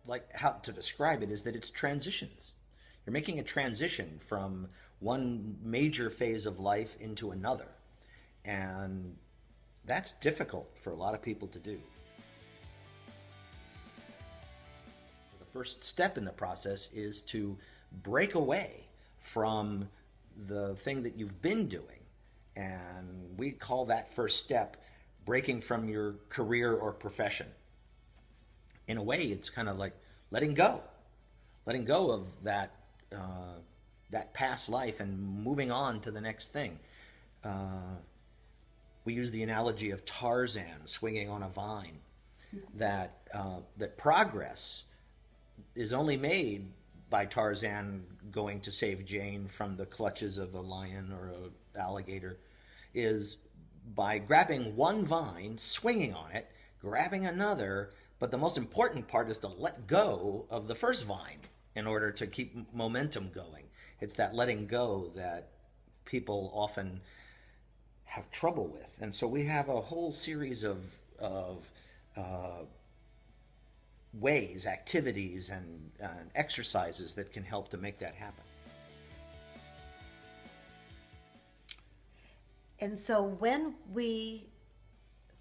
like how to describe it is that it's transitions. You're making a transition from one major phase of life into another. And that's difficult for a lot of people to do. The first step in the process is to break away from the thing that you've been doing. And we call that first step breaking from your career or profession. In a way, it's kind of like letting go of that past life and moving on to the next thing. We use the analogy of Tarzan swinging on a vine. That progress is only made by Tarzan going to save Jane from the clutches of a lion or an alligator, is by grabbing one vine, swinging on it, grabbing another, but the most important part is to let go of the first vine in order to keep momentum going. It's that letting go that people often have trouble with. And so we have a whole series of ways, activities, and exercises that can help to make that happen. And so when we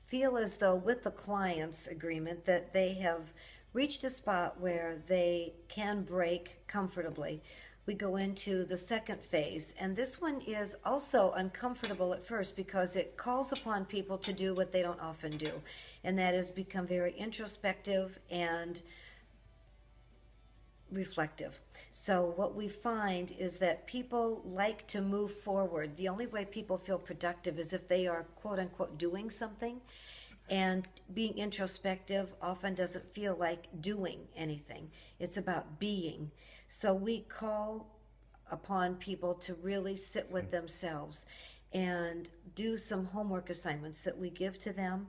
feel as though with the client's agreement that they have reached a spot where they can break comfortably, we go into the second phase. And this one is also uncomfortable at first because it calls upon people to do what they don't often do, and that is become very introspective and reflective. So what we find is that people like to move forward. The only way people feel productive is if they are quote unquote doing something, and being introspective often doesn't feel like doing anything. It's about being. So we call upon people to really sit with themselves and do some homework assignments that we give to them,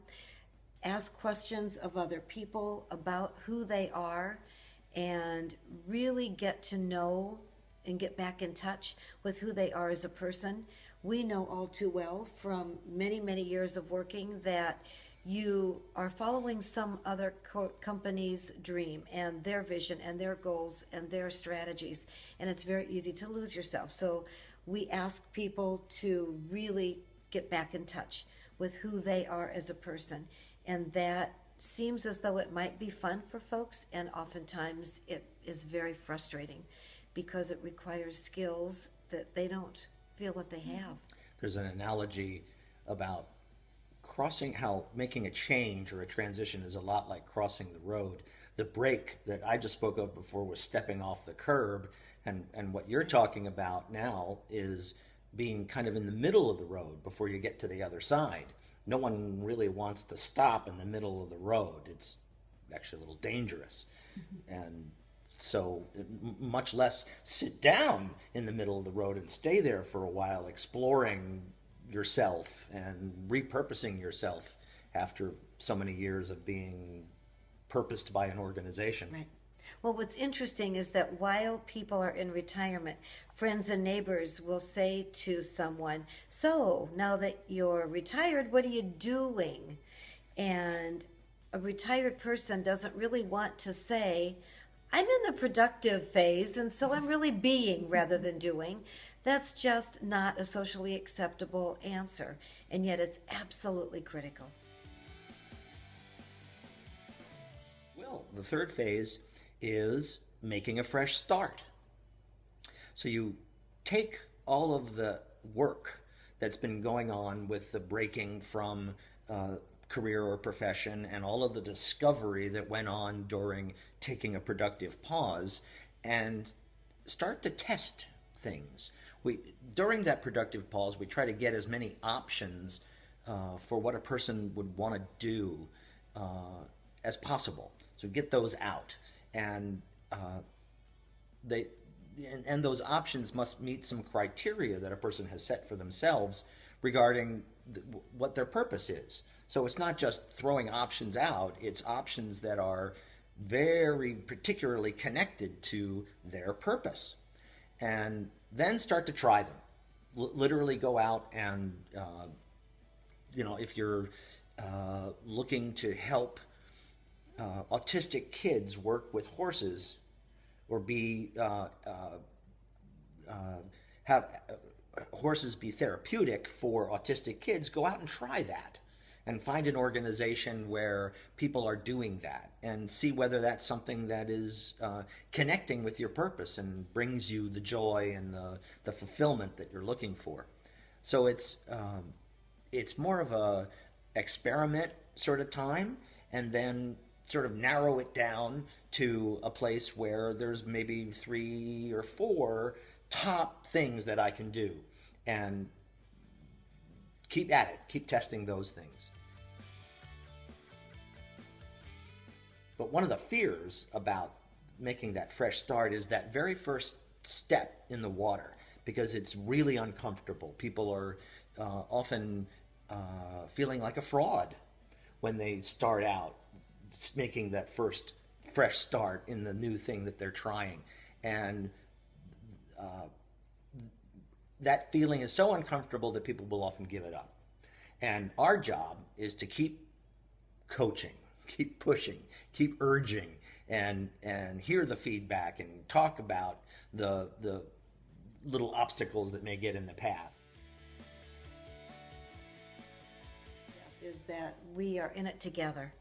ask questions of other people about who they are, and really get to know and get back in touch with who they are as a person. We know all too well from many, many years of working that you are following some other company's dream and their vision and their goals and their strategies, and it's very easy to lose yourself. So we ask people to really get back in touch with who they are as a person, and that seems as though it might be fun for folks, and oftentimes it is very frustrating because it requires skills that they don't feel that they have. There's an analogy about how making a change or a transition is a lot like crossing the road. The break that I just spoke of before was stepping off the curb, and what you're talking about now is being kind of in the middle of the road before you get to the other side. No one really wants to stop in the middle of the road. It's actually a little dangerous. And so much less sit down in the middle of the road and stay there for a while exploring yourself and repurposing yourself after so many years of being purposed by an organization. Right. Well, what's interesting is that while people are in retirement, friends and neighbors will say to someone, "So, now that you're retired, what are you doing?" And a retired person doesn't really want to say, "I'm in the productive phase, and so I'm really being rather than doing." That's just not a socially acceptable answer, and yet it's absolutely critical. Well, the third phase is making a fresh start. So you take all of the work that's been going on with the breaking from career or profession and all of the discovery that went on during taking a productive pause and start to test things. During that productive pause, we try to get as many options for what a person would want to do as possible. So get those out, and those options must meet some criteria that a person has set for themselves regarding what their purpose is. So it's not just throwing options out; it's options that are very particularly connected to their purpose. And then start to try them. Literally go out and, if you're looking to help autistic kids work with horses or be have horses be therapeutic for autistic kids, go out and try that and find an organization where people are doing that and see whether that's something that is connecting with your purpose and brings you the joy and the fulfillment that you're looking for. So it's more of a experiment sort of time, and then sort of narrow it down to a place where there's maybe 3 or 4 top things that I can do, and keep at it, keep testing those things. But one of the fears about making that fresh start is that very first step in the water, because it's really uncomfortable. People are often feeling like a fraud when they start out making that first fresh start in the new thing that they're trying. And that feeling is so uncomfortable that people will often give it up. And our job is to keep coaching, keep pushing, keep urging, and hear the feedback and talk about the little obstacles that may get in the path. Is that we are in it together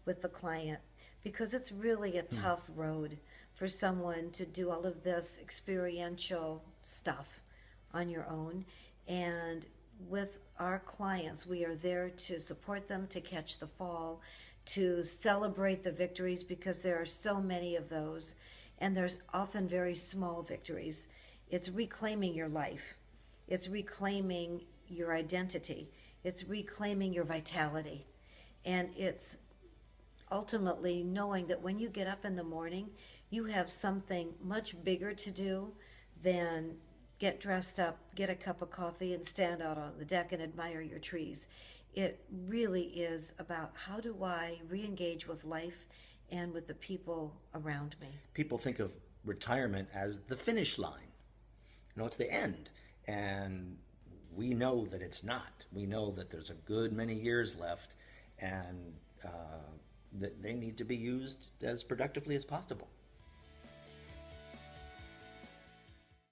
with the client, because it's really a tough road for someone to do all of this experiential stuff on your own. And with our clients, we are there to support them, to catch the fall, to celebrate the victories, because there are so many of those, and there's often very small victories. It's reclaiming your life. It's reclaiming your identity. It's reclaiming your vitality. And it's ultimately knowing that when you get up in the morning, you have something much bigger to do than get dressed up, get a cup of coffee, and stand out on the deck and admire your trees. It really is about, how do I re-engage with life and with the people around me? People think of retirement as the finish line. It's the end. And we know that it's not. We know that there's a good many years left, and that they need to be used as productively as possible.